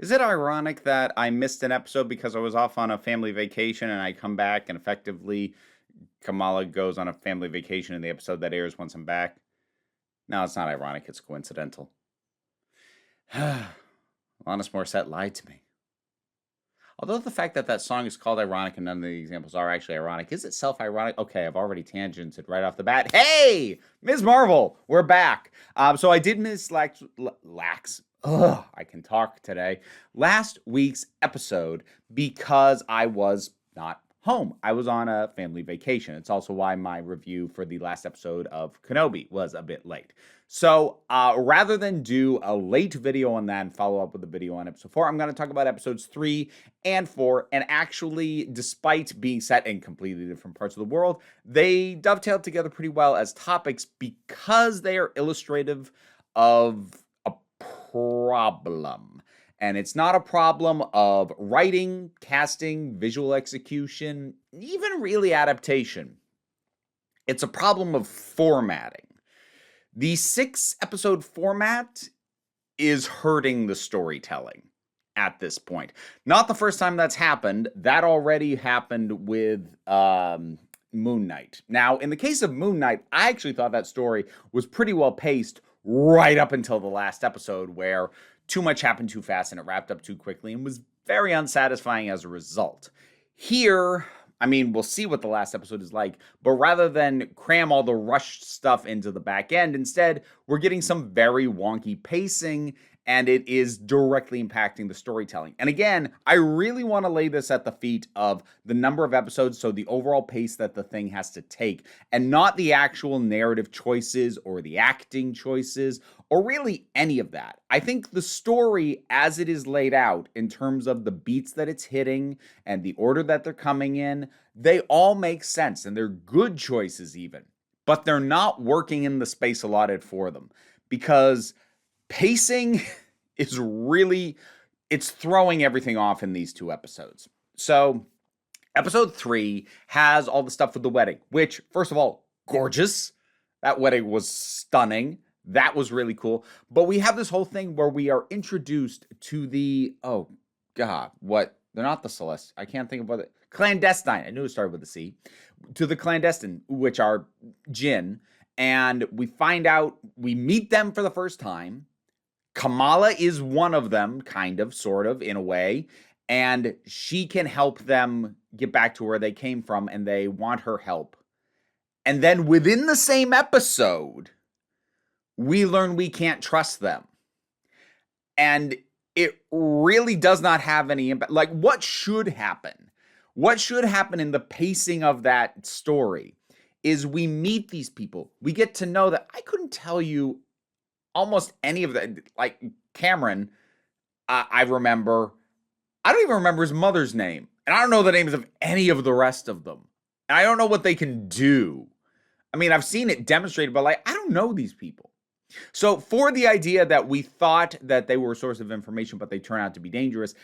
Is it ironic that I missed an episode because I was off on a family vacation and I come back and effectively Kamala goes on a family vacation in the episode that airs once I'm back? No, it's not ironic. It's coincidental. Alanis Morissette lied to me. Although the fact that that song is called ironic and none of the examples are actually ironic, is it self-ironic? Okay, I've already tangented right off the bat. Hey, Ms. Marvel, we're back. So I did miss I can talk today. Last week's episode because I was not home. I was on a family vacation. It's also why my review for the last episode of Kenobi was a bit late. So rather than do a late video on that and follow up with a video on episode 4, I'm going to talk about episodes 3 and 4. And actually, despite being set in completely different parts of the world, they dovetailed together pretty well as topics because they are illustrative of a problem. And it's not a problem of writing, casting, visual execution, even really adaptation. It's a problem of formatting. The 6-episode format is hurting the storytelling at this point. Not the first time that's happened. That already happened with Moon Knight. Now, in the case of Moon Knight, I actually thought that story was pretty well paced right up until the last episode, where too much happened too fast and it wrapped up too quickly and was very unsatisfying as a result. Here, I mean, we'll see what the last episode is like, but rather than cram all the rushed stuff into the back end, instead, we're getting some very wonky pacing, and it is directly impacting the storytelling. And again, I really want to lay this at the feet of the number of episodes, so the overall pace that the thing has to take, and not the actual narrative choices or the acting choices, or really any of that. I think the story as it is laid out in terms of the beats that it's hitting and the order that they're coming in, they all make sense, and they're good choices even, but they're not working in the space allotted for them, because pacing is really, it's throwing everything off in these 2 episodes. So episode 3 has all the stuff with the wedding, which, first of all, gorgeous. That wedding was stunning. That was really cool. But we have this whole thing where we are introduced to the, oh God, what? They're not the Celeste. I can't think of what it, clandestine. I knew it started with a C. To the clandestine, which are Jinn. And we find out, we meet them for the first time. Kamala is one of them, kind of, sort of, in a way, and she can help them get back to where they came from, and they want her help. And then within the same episode, we learn we can't trust them. And it really does not have any impact. Like, what should happen? What should happen in the pacing of that story is we meet these people. We get to know that I couldn't tell you almost any of the, like Cameron, I remember, I don't even remember his mother's name. And I don't know the names of any of the rest of them. And I don't know what they can do. I mean, I've seen it demonstrated, but like, I don't know these people. So for the idea that we thought that they were a source of information, but they turn out to be dangerous,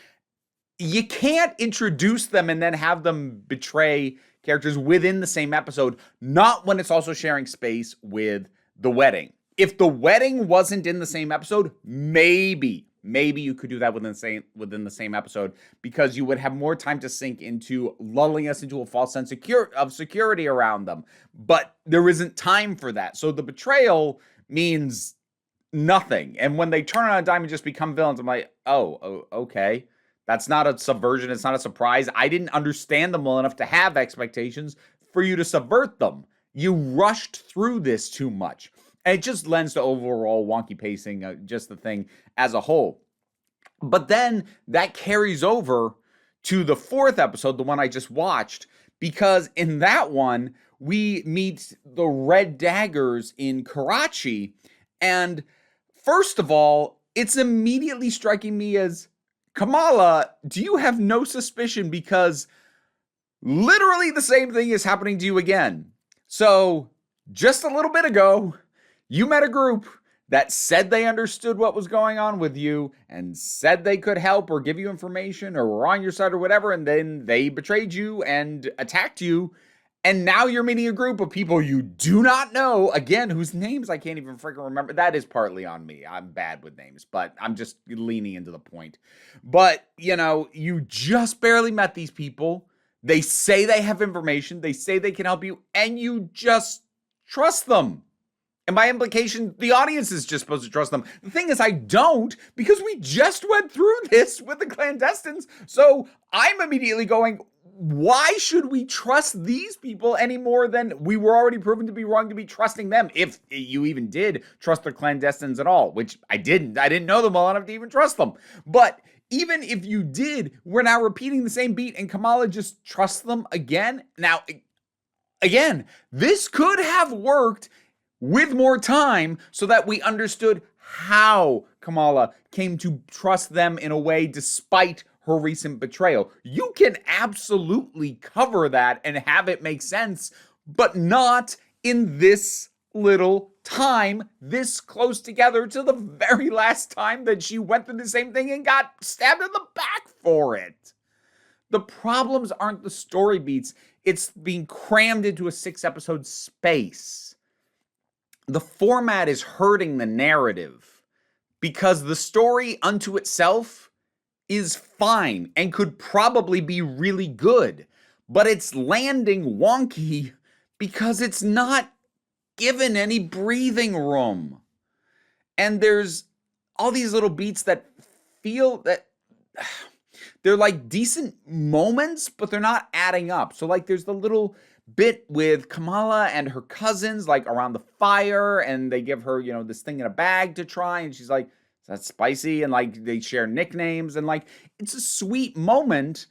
you can't introduce them and then have them betray characters within the same episode, not when it's also sharing space with the wedding. If the wedding wasn't in the same episode, maybe you could do that within the same episode, because you would have more time to sink into lulling us into a false sense of security around them. But there isn't time for that. So the betrayal means nothing. And when they turn on a dime and just become villains, I'm like, oh, okay. That's not a subversion. It's not a surprise. I didn't understand them well enough to have expectations for you to subvert them. You rushed through this too much. And it just lends to overall wonky pacing, just the thing as a whole. But then that carries over to the 4th episode, the one I just watched, because in that one, we meet the Red Daggers in Karachi. And first of all, it's immediately striking me as, Kamala, do you have no suspicion? Because literally the same thing is happening to you again. So just a little bit ago, you met a group that said they understood what was going on with you and said they could help or give you information or were on your side or whatever, and then they betrayed you and attacked you. And now you're meeting a group of people you do not know, again, whose names I can't even freaking remember. That is partly on me. I'm bad with names, but I'm just leaning into the point. But, you just barely met these people. They say they have information. They say they can help you, and you just trust them. And by implication, the audience is just supposed to trust them. The thing is, I don't, because we just went through this with the clandestines. So I'm immediately going, why should we trust these people any more than we were already proven to be wrong to be trusting them? If you even did trust the clandestines at all, which I didn't. I didn't know them well enough to even trust them. But even if you did, we're now repeating the same beat, and Kamala just trusts them again. Now, again, this could have worked with more time so that we understood how Kamala came to trust them in a way despite her recent betrayal. You can absolutely cover that and have it make sense, but not in this little time, this close together to the very last time that she went through the same thing and got stabbed in the back for it. The problems aren't the story beats, it's being crammed into a 6-episode space. The format is hurting the narrative because the story unto itself is fine and could probably be really good, but it's landing wonky because it's not given any breathing room. And there's all these little beats that feel that they're like decent moments, but they're not adding up. So like there's the little bit with Kamala and her cousins, like around the fire, and they give her, this thing in a bag to try, and she's like, is that spicy? And like they share nicknames, and like it's a sweet moment,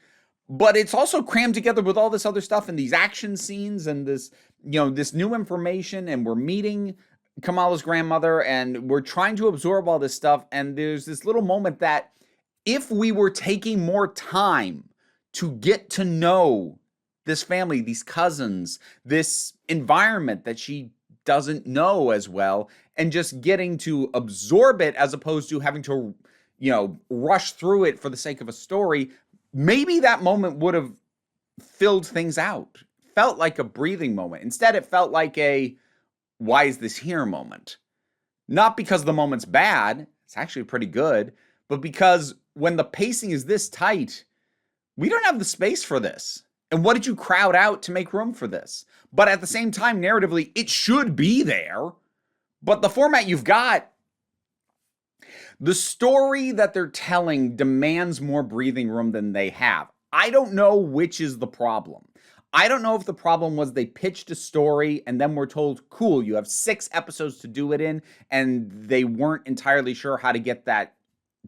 but it's also crammed together with all this other stuff and these action scenes and this, this new information, and we're meeting Kamala's grandmother and we're trying to absorb all this stuff, and there's this little moment that if we were taking more time to get to know this family, these cousins, this environment that she doesn't know as well, and just getting to absorb it as opposed to having to, rush through it for the sake of a story, maybe that moment would have filled things out. Felt like a breathing moment. Instead, it felt like a, why is this here moment? Not because the moment's bad, it's actually pretty good, but because when the pacing is this tight, we don't have the space for this. And what did you crowd out to make room for this? But at the same time, narratively, it should be there. But the format you've got, the story that they're telling demands more breathing room than they have. I don't know which is the problem. I don't know if the problem was they pitched a story and then were told, cool, you have 6 episodes to do it in, and they weren't entirely sure how to get that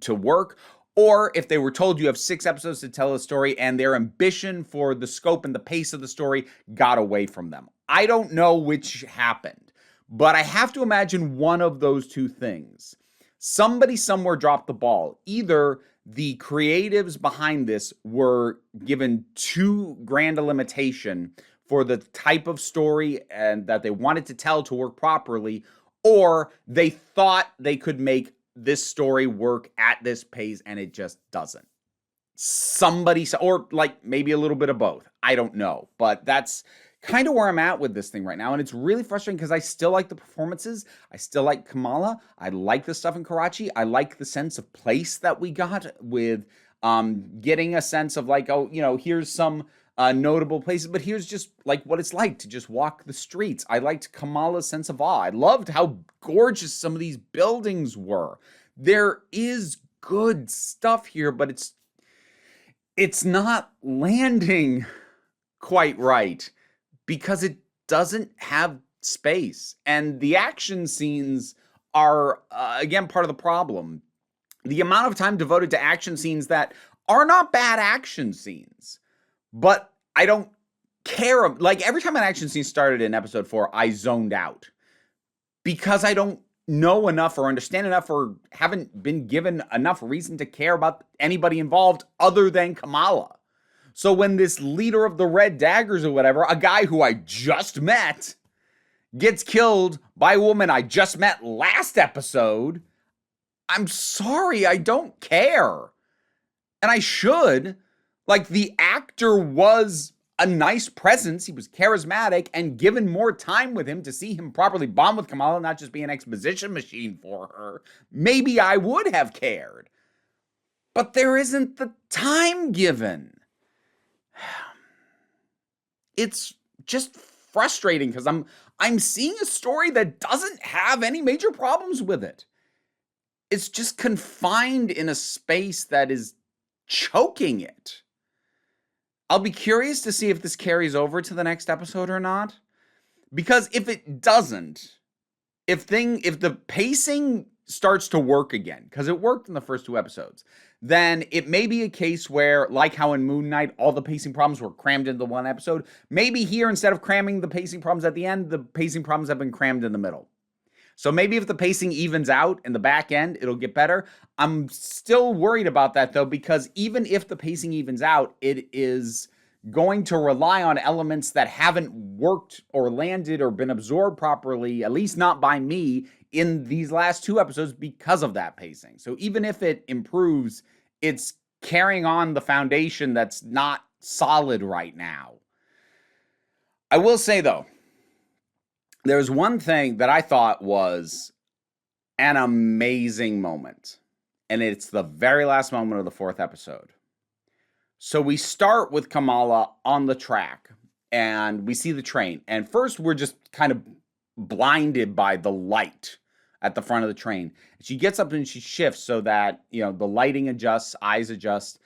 to work. Or if they were told you have 6 episodes to tell a story and their ambition for the scope and the pace of the story got away from them. I don't know which happened, but I have to imagine one of those two things. Somebody somewhere dropped the ball. Either the creatives behind this were given too grand a limitation for the type of story and that they wanted to tell to work properly, or they thought they could make this story work at this pace and it just doesn't. Somebody, or like maybe a little bit of both. I don't know, but that's kind of where I'm at with this thing right now. And it's really frustrating because I still like the performances. I still like Kamala. I like the stuff in Karachi. I like the sense of place that we got with getting a sense of like, here's some notable places, but here's just like what it's like to just walk the streets. I liked Kamala's sense of awe. I loved how gorgeous some of these buildings were. There is good stuff here, but it's not landing quite right because it doesn't have space. And the action scenes are, again, part of the problem. The amount of time devoted to action scenes that are not bad action scenes, but I don't care. Like every time an action scene started in episode 4, I zoned out because I don't know enough or understand enough or haven't been given enough reason to care about anybody involved other than Kamala. So when this leader of the Red Daggers or whatever, a guy who I just met, gets killed by a woman I just met last episode, I'm sorry, I don't care. And I should. Like, the actor was a nice presence. He was charismatic, and given more time with him to see him properly bond with Kamala, not just be an exposition machine for her, maybe I would have cared. But there isn't the time given. It's just frustrating because I'm seeing a story that doesn't have any major problems with it. It's just confined in a space that is choking it. I'll be curious to see if this carries over to the next episode or not. Because if it doesn't, if the pacing starts to work again, because it worked in the first 2 episodes, then it may be a case where, like how in Moon Knight, all the pacing problems were crammed into one episode. Maybe here, instead of cramming the pacing problems at the end, the pacing problems have been crammed in the middle. So maybe if the pacing evens out in the back end, it'll get better. I'm still worried about that, though, because even if the pacing evens out, it is going to rely on elements that haven't worked or landed or been absorbed properly, at least not by me, in these last 2 episodes because of that pacing. So even if it improves, it's carrying on the foundation that's not solid right now. I will say, though, there's one thing that I thought was an amazing moment, and it's the very last moment of the 4th episode. So we start with Kamala on the track, and we see the train. And first, we're just kind of blinded by the light at the front of the train. She gets up and she shifts so that, the lighting adjusts, eyes adjust,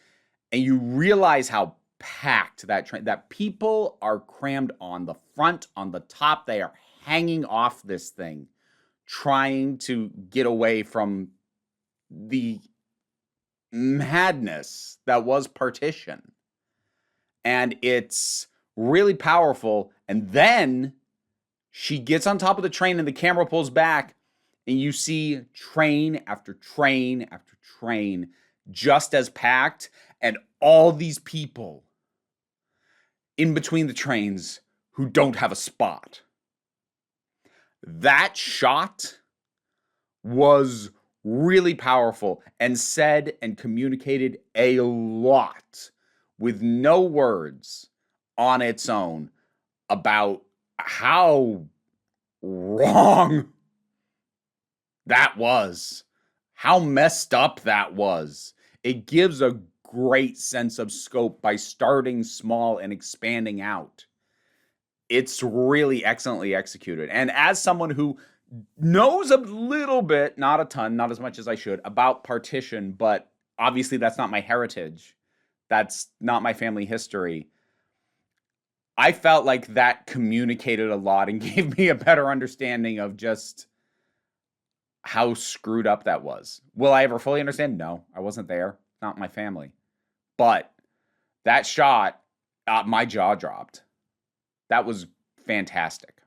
and you realize how packed that train, that people are crammed on the front, on the top. They are hanging off this thing, trying to get away from the madness that was partition. And it's really powerful. And then she gets on top of the train and the camera pulls back and you see train after train after train just as packed, and all these people in between the trains who don't have a spot. That shot was really powerful and said and communicated a lot with no words on its own about how wrong that was, how messed up that was. It gives a great sense of scope by starting small and expanding out. It's really excellently executed. And as someone who knows a little bit, not a ton, not as much as I should, about partition, but obviously that's not my heritage. That's not my family history. I felt like that communicated a lot and gave me a better understanding of just how screwed up that was. Will I ever fully understand? No, I wasn't there. Not my family. But that shot, my jaw dropped. That was fantastic.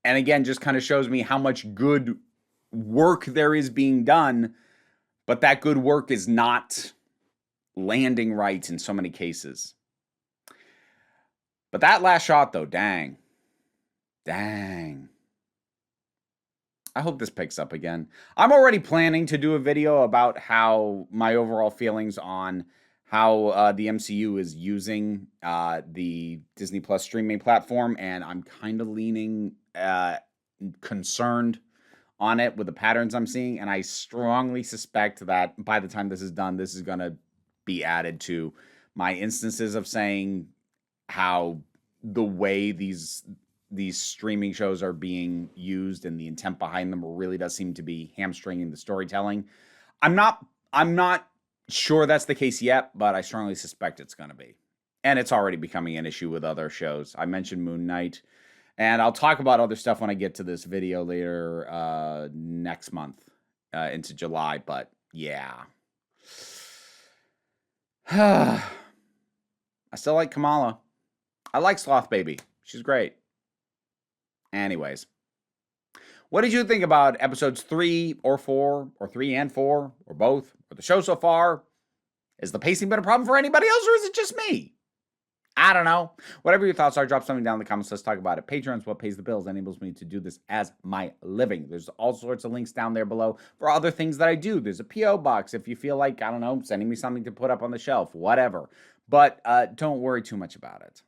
And again, just kind of shows me how much good work there is being done, but that good work is not landing right in so many cases. But that last shot, though, dang. I hope this picks up again. I'm already planning to do a video about how my overall feelings on how the MCU is using the Disney Plus streaming platform, and I'm kind of leaning concerned on it with the patterns I'm seeing, and I strongly suspect that by the time this is done, this is going to be added to my instances of saying how the way these streaming shows are being used and the intent behind them really does seem to be hamstringing the storytelling. I'm not sure that's the case yet, but I strongly suspect it's going to be. And it's already becoming an issue with other shows. I mentioned Moon Knight, and I'll talk about other stuff when I get to this video later next month into July, but yeah. I still like Kamala. I like Sloth Baby. She's great. Anyways, what did you think about episodes 3 or 4, or 3 and 4, or both, or the show so far? Is the pacing been a problem for anybody else, or is it just me? I don't know. Whatever your thoughts are, drop something down in the comments. Let's talk about it. Patreon's what pays the bills, enables me to do this as my living. There's all sorts of links down there below for other things that I do. There's a P.O. box if you feel like, I don't know, sending me something to put up on the shelf, whatever. But don't worry too much about it.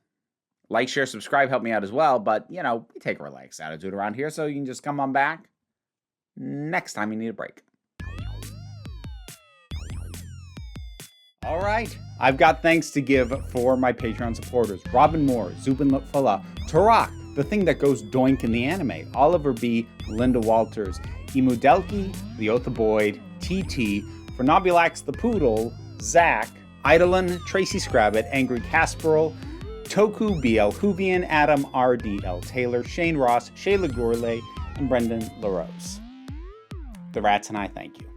Like, share, subscribe, help me out as well. But, we take a relaxed attitude around here, so you can just come on back next time you need a break. All right, I've got thanks to give for my Patreon supporters. Robin Moore, Zubin Lutfullah, Tarak, The Thing That Goes Doink in the Anime, Oliver B., Linda Walters, Emu Delki, The Oath of Boyd, TT, Fernobulax the Poodle, Zach, Idolin, Tracy Scrabbit, Angry Kasperl, Toku BL Huvian, Adam RDL Taylor, Shane Ross, Shayla Gourlay, and Brendan LaRose. The Rats and I thank you.